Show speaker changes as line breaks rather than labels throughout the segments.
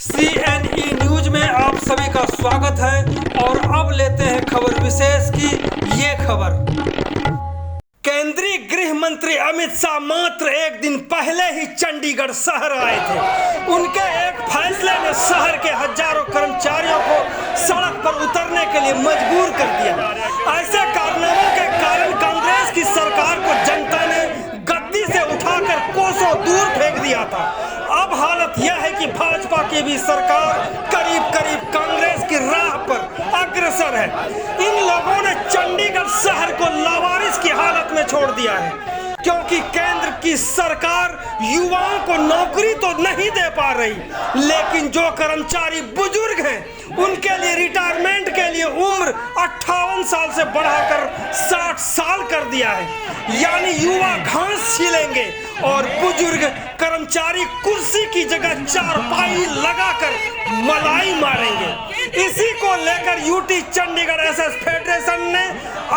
CNE news में आप सभी का स्वागत है और अब लेते हैं खबर विशेष की ये खबर। केंद्रीय गृह मंत्री अमित शाह मात्र एक दिन पहले ही चंडीगढ़ शहर आए थे। उनके एक फैसले ने शहर के हजारों कर्मचारियों को सड़क पर उतरने के लिए मजबूर कर दिया। ऐसे कारनामों के कारण कांग्रेस की सरकार को जनता ने गद्दी से उठाकर कोसों दूर फेंक दिया था। अब हालत यह है कि भाजपा की भी सरकार करीब करीब कांग्रेस की राह पर अग्रसर है। इन लोगों ने चंडीगढ़ शहर को लावारिस की हालत में छोड़ दिया है, क्योंकि केंद्र की सरकार युवाओं को नौकरी तो नहीं दे पा रही, लेकिन जो कर्मचारी बुजुर्ग हैं उनके लिए रिटायरमेंट के लिए उम्र 58 साल से बढ़ाकर 60 साल कर दिया है। यानी युवा घास छीलेंगे और बुजुर्ग कर्मचारी कुर्सी की जगह चारपाई लगाकर मलाई मारेंगे। इसी को लेकर यूटी चंडीगढ़ एसएस फेडरेशन ने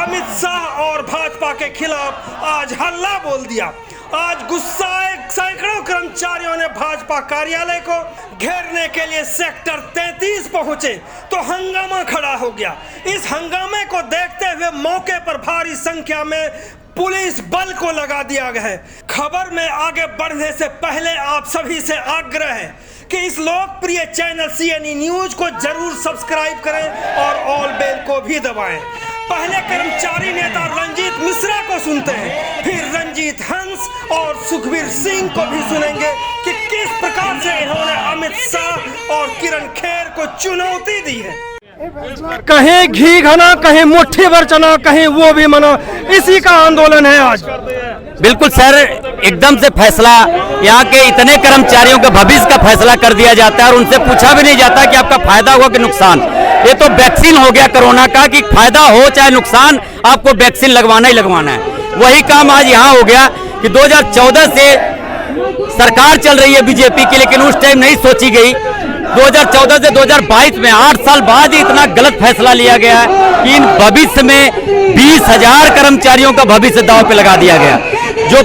अमित शाह और भाजपा के खिलाफ आज हल्ला बोल दिया। आज गुस्साए सैकड़ों कर्मचारियों ने भाजपा कार्यालय को घेरने के लिए सेक्टर 33 पहुंचे तो हंगामा खड़ा हो गया। इस हंगामे को देखते हुए मौके पर भारी संख्या में पुलिस बल को लगा दिया गया है। खबर में आगे बढ़ने से पहले आप सभी से आग्रह है कि इस लोकप्रिय चैनल CNE न्यूज को जरूर सब्सक्राइब करें और ऑल बेल को भी दबाएं। पहले कर्मचारी नेता रंजीत मिश्रा को सुनते हैं, फिर रंजीत हंस और सुखबीर सिंह को भी सुनेंगे कि किस प्रकार से इन्होंने अमित शाह और किरण खेर को चुनौती दी है।
कहीं घी घना, कहीं मुट्ठी भर चना, कहीं वो भी मना, इसी का आंदोलन है आज।
बिल्कुल सर, एकदम से फैसला यहाँ के इतने कर्मचारियों के भविष्य का फैसला कर दिया जाता है और उनसे पूछा भी नहीं जाता कि आपका फायदा हुआ कि नुकसान। ये तो वैक्सीन हो गया कोरोना का कि फायदा हो चाहे नुकसान आपको वैक्सीन लगवाना ही लगवाना है। वही काम आज यहाँ हो गया कि 2014 से सरकार चल रही है बीजेपी की, लेकिन उस टाइम नहीं सोची गई। 2014 से 2022 में 8 साल बाद ही इतना गलत फैसला लिया गया है कि इन भविष्य में 20,000 कर्मचारियों का भविष्य दांव पे लगा दिया गया। जो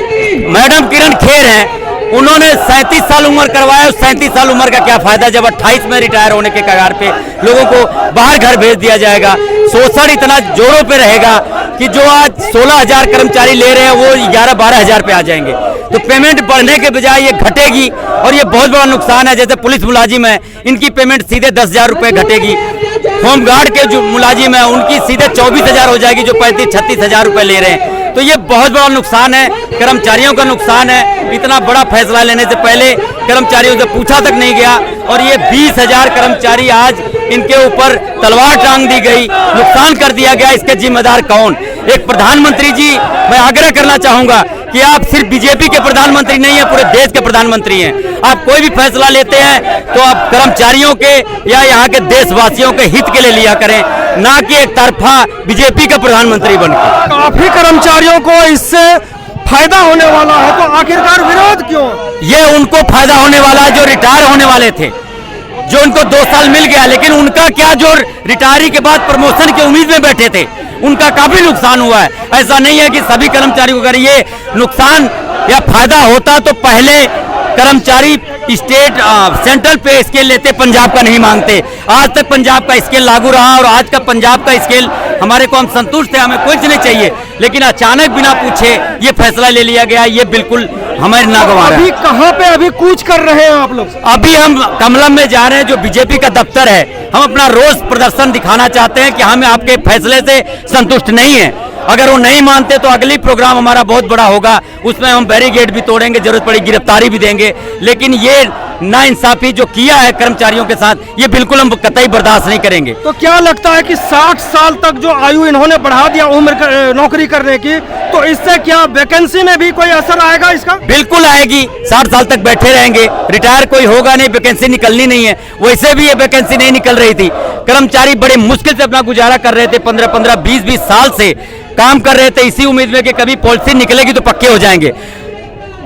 मैडम किरण खेर हैं उन्होंने 37 साल उम्र करवाया। 37 साल उम्र का क्या फायदा जब 28 में रिटायर होने के कगार पे लोगों को बाहर घर भेज दिया जाएगा। शोषण इतना जोरों पे रहेगा कि जो आज 16,000 कर्मचारी ले रहे हैं वो 11-12 हजार पे आ जाएंगे। तो पेमेंट बढ़ने के बजाय ये घटेगी और ये बहुत बड़ा नुकसान है। जैसे पुलिस मुलाजिम है, इनकी पेमेंट सीधे 10,000 रुपये घटेगी। होमगार्ड के जो मुलाजिम है उनकी सीधे 24,000 हो जाएगी, जो 35-36 हजार रुपये ले रहे हैं। तो ये बहुत बड़ा नुकसान है, कर्मचारियों का नुकसान है। इतना बड़ा फैसला लेने से पहले कर्मचारियों से पूछा तक नहीं गया और ये 20,000 कर्मचारी आज इनके ऊपर तलवार टांग दी गई, नुकसान कर दिया गया। इसके जिम्मेदार कौन? एक प्रधानमंत्री जी, मैं आग्रह करना चाहूंगा कि आप सिर्फ बीजेपी के प्रधानमंत्री नहीं है, पूरे देश के प्रधानमंत्री हैं। आप कोई भी फैसला लेते हैं तो आप कर्मचारियों के या यहाँ के देशवासियों के हित के लिए लिया करें, ना कि एक तरफा बीजेपी का प्रधानमंत्री बनकर।
काफी कर्मचारियों को इससे फायदा होने वाला है, तो आखिरकार विरोध क्यों?
ये उनको फायदा होने वाला है जो रिटायर होने वाले थे, जो उनको 2 साल मिल गया, लेकिन उनका क्या जो रिटायरी के बाद प्रमोशन की उम्मीद में बैठे थे उनका काफी नुकसान हुआ है। ऐसा नहीं है कि सभी कर्मचारियों को अगर ये नुकसान या फायदा होता तो पहले कर्मचारी स्टेट सेंट्रल पे स्केल लेते, पंजाब का नहीं मांगते। आज तक पंजाब का स्केल लागू रहा और आज का पंजाब का स्केल हमारे को हम संतुष्ट थे, हमें कुछ नहीं चाहिए। लेकिन अचानक बिना पूछे ये फैसला ले लिया गया, ये बिल्कुल हमारे नागवार है।
अभी कहाँ पे अभी कूच कर रहे हैं आप लोग?
अभी हम कमलम में जा रहे हैं, जो बीजेपी का दफ्तर है। हम अपना रोज प्रदर्शन दिखाना चाहते हैं कि हम आपके फैसले से संतुष्ट नहीं है। अगर वो नहीं मानते तो अगली प्रोग्राम हमारा बहुत बड़ा होगा, उसमें हम बैरिकेड भी तोड़ेंगे, जरूरत पड़ी गिरफ्तारी भी देंगे। लेकिन ये नाइंसाफी जो किया है कर्मचारियों के साथ, ये बिल्कुल हम कतई बर्दाश्त नहीं करेंगे।
तो क्या लगता है कि 60 साल तक जो आयु इन्होंने बढ़ा दिया उम्र नौकरी करने की, तो इससे क्या वैकेंसी में भी कोई असर आएगा इसका?
बिल्कुल आएगी। 60 साल तक बैठे रहेंगे, रिटायर कोई होगा नहीं, वैकेंसी निकलनी नहीं है। वैसे भी ये वैकेंसी नहीं निकल रही थी। कर्मचारी बड़े मुश्किल से अपना गुजारा कर रहे थे, 15-15, 20-20 साल से काम कर रहे थे, इसी उम्मीद में कि कभी पॉलिसी निकलेगी तो पक्के हो जाएंगे।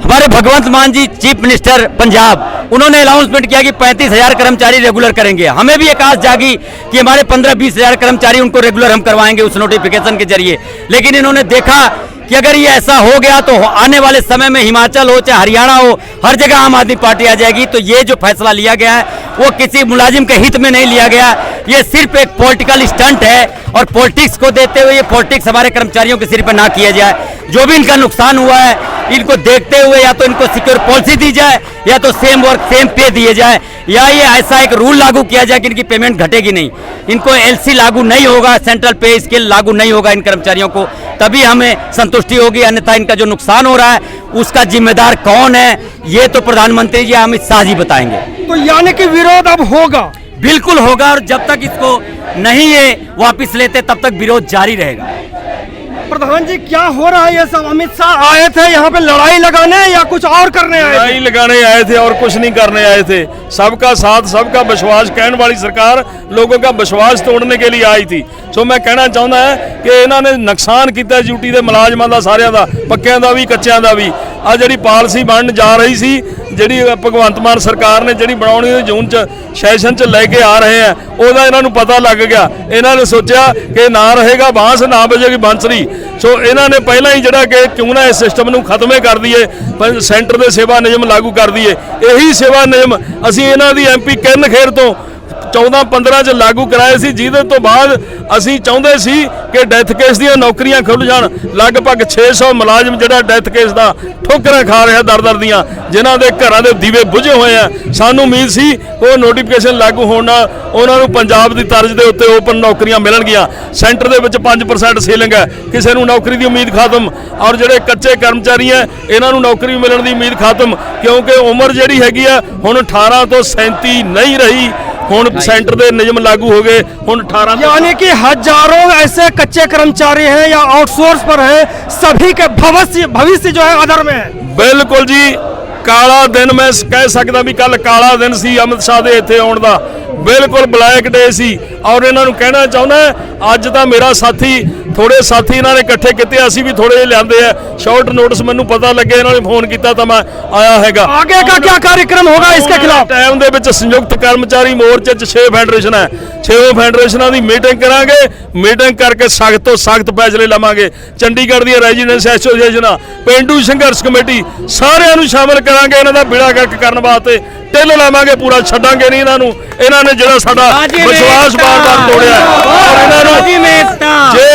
हमारे भगवंत मान जी चीफ मिनिस्टर पंजाब, उन्होंने अनाउंसमेंट किया कि 35,000 कर्मचारी रेगुलर करेंगे। हमें भी एक आस जागी कि हमारे 15-20 हजार कर्मचारी उनको रेगुलर हम करवाएंगे उस नोटिफिकेशन के जरिए। लेकिन इन्होंने देखा कि अगर ये ऐसा हो गया तो आने वाले समय में हिमाचल हो चाहे हरियाणा हो, हर जगह आम आदमी पार्टी आ जाएगी। तो ये जो फैसला लिया गया है वो किसी मुलाजिम के हित में नहीं लिया गया, ये सिर्फ एक पॉलिटिकल स्टंट है। और पॉलिटिक्स को देते हुए ये पॉलिटिक्स हमारे कर्मचारियों के सिर पर ना किया जाए। जो भी इनका नुकसान हुआ है इनको देखते हुए या तो इनको सिक्योर पॉलिसी दी जाए, या तो सेम वर्क सेम पे दिए जाए, या ये ऐसा एक रूल लागू किया जाए कि इनकी पेमेंट घटेगी नहीं। इनको एलसी लागू नहीं होगा, सेंट्रल पे स्केल लागू नहीं होगा इन कर्मचारियों को, तभी हमें संतुष्टि होगी। अन्यथा इनका जो नुकसान हो रहा है उसका जिम्मेदार कौन है ये तो प्रधानमंत्री जी अमित शाह जी बताएंगे।
तो यानी कि विरोध अब होगा?
बिल्कुल होगा, और जब तक इसको नहीं ये वापस लेते तब तक विरोध जारी रहेगा।
प्रधान जी क्या हो रहा है ये सब? अमित शाह आए थे यहाँ पे लड़ाई लगाने या कुछ और करने आए थे?
लड़ाई लगाने आए थे और कुछ नहीं करने आए थे। सबका साथ सबका विश्वास कहने वाली सरकार लोगों का विश्वास तोड़ने के लिए आई थी। सो मैं कहना चाਹੁੰਦਾ है कि इन्होंने नुकसान किया ड्यूटी के मुलाजमान का, सारिਆਂ ਦਾ, पक्किਆਂ ਦਾ भी ਕੱਚਿਆਂ ਦਾ भी। आ जी पॉलिसी बनन जा रही सी, जी भगवंत मान सरकार ने जी बनानी जून च सैशन च लेके आ रहे हैं, ਉਹਦਾ ਇਹਨਾਂ ਨੂੰ पता लग गया। इन्होंने सोचा कि ना रहेगा बांस ना बजेगी बांसुरी। सो इन्होंने पहला ही जरा कि क्यों ना इस सिस्टम को खत्म कर दिए, सेंटर के सेवा नियम लागू कर दिए। यही सेवा नियम असी इन्हों की MP किरण खेर तो 14-15 च लागू कराए सी, जिहदे तो बाद असी चाहुंदे सी कि डैथ केस दी नौकरियां खुल जाण। लगभग 600 मुलाजम जिहड़ा डैथ केस दा ठोकरां खा रहा दर ਦੀਆਂ, जिन्हां दे घरां दे दीवे बुझे होए आ। सानू उम्मीद सी ਉਹ नोटिफिकेशन लागू होण नाल ਉਹਨਾਂ ਨੂੰ पंजाब ਦੀ ਤਰਜ਼ ਦੇ ਉੱਤੇ ओपन नौकरियां मिलणगीਆਂ। सेंटर ਦੇ ਵਿੱਚ 5% सीलिंग है, ਕਿਸੇ ਨੂੰ नौकरी ਦੀ उम्मीद खत्म। और ਜਿਹੜੇ ਕੱਚੇ ਕਰਮਚਾਰੀ ਹੈ ਇਹਨਾਂ ਨੂੰ नौकरी मिलण ਦੀ उम्मीद खत्म, क्योंकि उम्र ਜਿਹੜੀ ਹੈਗੀ ਆ ਹੁਣ 18 ਤੋਂ 37 नहीं रही। हुण सेंटर दे नियम लागू हो गए, हुण 18।
यानी कि हजारों ऐसे कच्चे कर्मचारी हैं या आउटसोर्स पर हैं, सभी के भविष्य जो है अधर में है।
बिल्कुल जी, काला दिन मैं कह सकदा भी कल काला दिन सी अमित शाह दे इत्थे आउण दा, बिल्कुल ब्लैक डे सी। और इन्हां नूं कहना चाहुंदा अज तां मेरा साथी थोड़े साथी इन्होंने इकट्ठे किए, असी भी थोड़े लियाते हैं। शॉर्ट नोटिस मैनू पता लगे, इन्होंने फोन किया तो मैं आया है।
आगे का क्या कार्यक्रम होगा इसके खिलाफ?
टाइम दे विच संयुक्त कर्मचारी मोर्चे 6 फेडरेशन है, 6 फेडरेशनों की मीटिंग करांगे। मीटिंग करके सख्त तो सख्त फैसले लवांगे। चंडीगढ़ दी रेजिडेंस एसोसीएशन, पेंडू संघर्ष कमेटी सारिਆਂ ਨੂੰ शामिल करांगे। इन्हां दा बेड़ा गर्क करने वास्ते ढिल लावांगे, पूरा छड्डांगे नहीं इन्हां। इन्होंने जिहड़ा साडा विश्वास बार-बार तोड़िया, और इन्हां जे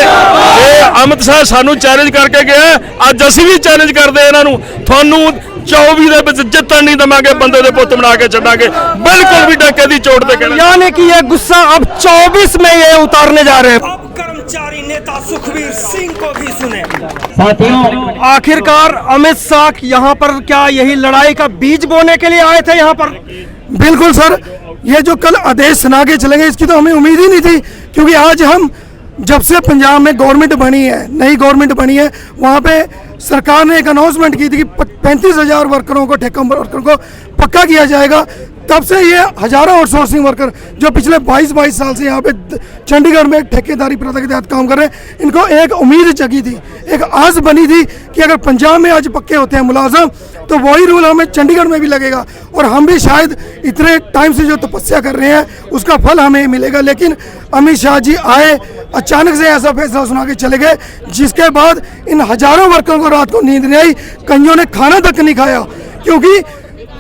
अमित शाह सानू चैलेंज करके गया, अज असीं भी चैलेंज करदे इन्हां। थानू 24 ਦੇ ਵਿੱਚ ਜਿੱਤਣ ਨਹੀਂ ਦਵਾਂਗੇ, ਬੰਦੇ ਦੇ ਪੁੱਤ ਬਣਾ ਕੇ ਛੱਡਾਂਗੇ, बिल्कुल भी डके दी चोट ते कहना।
यानी कि ये गुस्सा अब 24 में ये उतारने जा रहे हैं।
अब कर्मचारी नेता सुखबीर सिंह को भी सुने।
साथियों,
आखिरकार अमित शाह यहाँ पर क्या यही लड़ाई का बीज बोने के लिए आए थे यहाँ पर?
बिल्कुल सर, ये जो कल आदेश सुना के चलेंगे इसकी तो हमें उम्मीद ही नहीं थी, क्योंकि आज हम जब से पंजाब में गवर्नमेंट बनी है, नई गवर्नमेंट बनी है, वहाँ पे सरकार ने एक अनाउंसमेंट की थी कि 35,000 वर्करों को, ठेका वर्करों को पक्का किया जाएगा। तब से ये हजारों आउटसोर्सिंग वर्कर जो पिछले 22 साल से यहाँ पे चंडीगढ़ में ठेकेदारी प्रथा के तहत काम कर रहे हैं, इनको एक उम्मीद जगी थी, एक आस बनी थी कि अगर पंजाब में आज पक्के होते हैं मुलाजम तो वही रूल हमें चंडीगढ़ में भी लगेगा, और हम भी शायद इतने टाइम से जो तपस्या कर रहे हैं उसका फल हमें मिलेगा। लेकिन अमित शाह जी आए, अचानक से ऐसा फैसला सुना के चले गए, जिसके बाद इन हजारों वर्करों को रात को नींद नहीं आई, कईयों ने खाना तक नहीं खाया। क्योंकि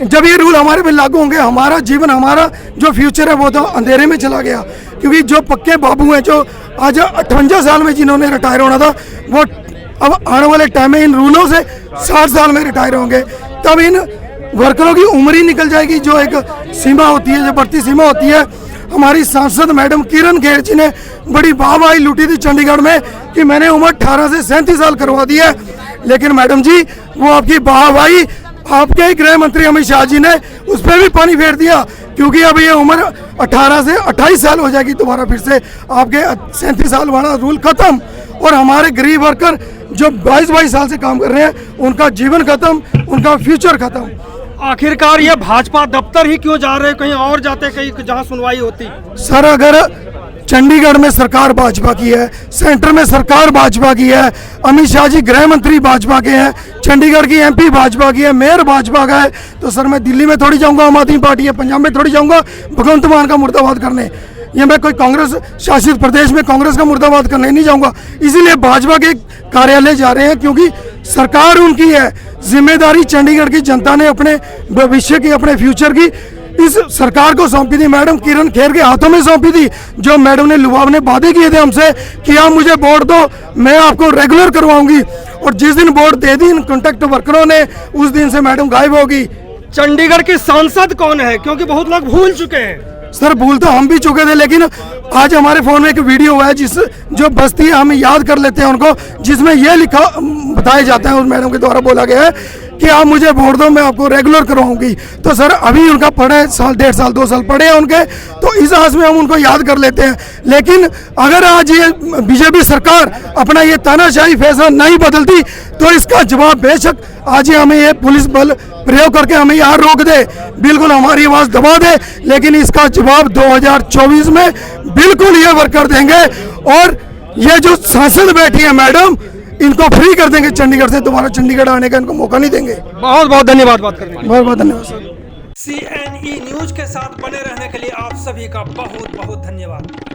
जब ये रूल हमारे पे लागू होंगे, हमारा जीवन, हमारा जो फ्यूचर है वो तो अंधेरे में चला गया। क्योंकि जो पक्के बाबू हैं, जो आज 58 साल में जिन्होंने रिटायर होना था, वो अब आने वाले टाइम में इन रूलों से 60 साल में रिटायर होंगे। तब इन वर्करों की उम्र ही निकल जाएगी, जो एक सीमा होती है, जो बढ़ती सीमा होती है। हमारी सांसद मैडम किरण खेर जी ने बड़ी वाहवाही लूटी थी चंडीगढ़ में कि मैंने उम्र 18 से 37 साल करवा दी है। लेकिन मैडम जी, वो आपकी वाहवाही आपके ही गृह मंत्री अमित शाह जी ने उस पर भी पानी फेर दिया, क्योंकि अब ये उम्र 18 से 28 साल हो जाएगी दोबारा फिर से। आपके 37 साल वाला रूल खत्म, और हमारे गरीब वर्कर जो 22 साल से काम कर रहे हैं, उनका जीवन खत्म, उनका फ्यूचर खत्म।
आखिरकार ये भाजपा दफ्तर ही क्यों जा रहे हैं, कहीं और जाते, कहीं जहां सुनवाई होती?
सर, अगर चंडीगढ़ में सरकार भाजपा की है, सेंटर में सरकार भाजपा की है, अमित शाह जी गृह मंत्री भाजपा के हैं, चंडीगढ़ की MP भाजपा की है, मेयर भाजपा का है, तो सर मैं दिल्ली में थोड़ी जाऊंगा, आम आदमी पार्टी है, पंजाब में थोड़ी जाऊंगा भगवंत मान का मुर्दाबाद करने। ये मैं कोई कांग्रेस शासित प्रदेश में कांग्रेस का मुर्दाबाद करने नहीं जाऊंगा, इसीलिए भाजपा के कार्यालय जा रहे हैं, क्योंकि सरकार उनकी है। जिम्मेदारी चंडीगढ़ की जनता ने अपने भविष्य की, अपने फ्यूचर की इस सरकार को सौंपी थी, मैडम किरण खेर के हाथों में सौंपी थी। जो मैडम ने लुभावने वादे किए थे हमसे कि आप मुझे वोट दो, मैं आपको रेगुलर करवाऊंगी, और जिस दिन वोट दे दी इन कॉन्ट्रैक्ट वर्करों ने, उस दिन से मैडम गायब होगी।
चंडीगढ़ की सांसद कौन है, क्योंकि बहुत लोग भूल चुके हैं।
सर भूल तो हम भी चुके थे, लेकिन आज हमारे फोन में एक वीडियो है जिस जो बस्ती है हम याद कर लेते हैं उनको, जिसमें यह लिखा बताया जाता है, उस मैडम के द्वारा बोला गया है कि आप मुझे वोट दो, मैं आपको रेगुलर करवाऊंगी। तो सर अभी उनका पढ़े साल, 1.5 साल 2 साल पढ़े हैं उनके, तो इस आस में हम उनको याद कर लेते हैं। लेकिन अगर आज ये बीजेपी सरकार अपना ये तानाशाही फैसला नहीं बदलती, तो इसका जवाब बेशक आज ही हमें ये पुलिस बल प्रयोग करके हमें यहाँ रोक दे, बिल्कुल हमारी आवाज दबा दे, लेकिन इसका जवाब 2024 में बिल्कुल ये वर्कर देंगे। और ये जो सांसद बैठी है मैडम, इनको फ्री कर देंगे चंडीगढ़ से, दोबारा चंडीगढ़ आने का इनको मौका नहीं देंगे।
बहुत बहुत धन्यवाद बात करने के लिए।
बहुत बहुत धन्यवाद सर।
CNE न्यूज के साथ बने रहने के लिए आप सभी का बहुत बहुत धन्यवाद।